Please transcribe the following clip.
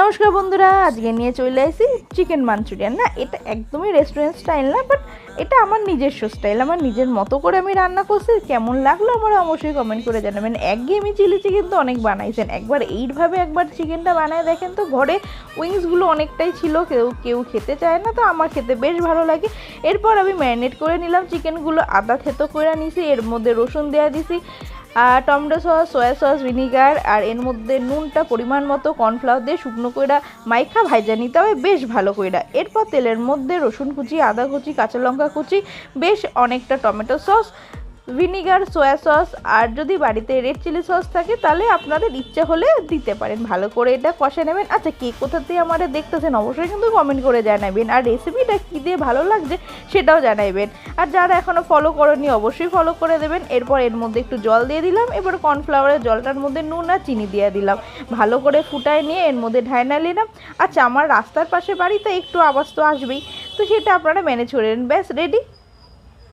নমস্কার বন্ধুরা, আজকে নিয়ে চলে আসি চিকেন মাঞ্চুরিয়ান। না, এটা একদমই রেস্টুরেন্ট স্টাইল না, বাট এটা আমার নিজস্ব স্টাইল, আমার নিজের মতো করে আমি রান্না করছি। কেমন লাগলো আমার অবশ্যই কমেন্ট করে জানাবেন। একঘেয়েমি চিলি চিকেন তো অনেক বানাইছেন, একবার এইভাবে একবার চিকেনটা বানায় দেখেন তো। ঘরে উইংসগুলো অনেকটাই ছিল, কেউ কেউ খেতে চায় না, তো আমার খেতে বেশ ভালো লাগে। এরপর আমি ম্যারিনেট করে নিলাম চিকেনগুলো, আদা থেতো করে নিছি, এর মধ্যে রসুন দেওয়া দিছি, আর tomato sauce, soya sauce, vinegar, আর এর মধ্যে নুনটা পরিমাণ মতো, কর্নফ্লাওয়ার দিয়ে শুকনো কইরা মাইখা ভাইজা নিতে হবে বেশ ভালো কইরা। এরপর তেলের মধ্যে রসুন কুচি, আদা কুচি, কাঁচা লঙ্কা কুচি, বেশ অনেকটা tomato sauce, vinegar, soya sauce, আর যদি বাড়িতে রেড চিলি সস থাকে তাহলে আপনাদের ইচ্ছা হলে দিতে পারেন। ভালো করে এটা কষে নেবেন। আচ্ছা, কে কোথা দিয়ে আমাদের দেখতেছেন অবশ্যই কিন্তু কমেন্ট করে জানাবেন, আর রেসিপিটা কী দিয়ে ভালো লাগছে সেটাও জানাবেন। আর যারা এখনও ফলো করেনি অবশ্যই ফলো করে দেবেন। এরপর এর মধ্যে একটু জল দিয়ে দিলাম, এবার কর্নফ্লাওয়ারের জলটার মধ্যে নুন আর চিনি দিয়ে দিলাম, ভালো করে ফুটায় নিয়ে এর মধ্যে ঢাইনা নিলাম। আচ্ছা, আমার রাস্তার পাশে বাড়ি, তো একটু আওয়াজ তো আসবেই, তো সেটা আপনারা ম্যানেজ করে নেন। ব্যাস রেডি।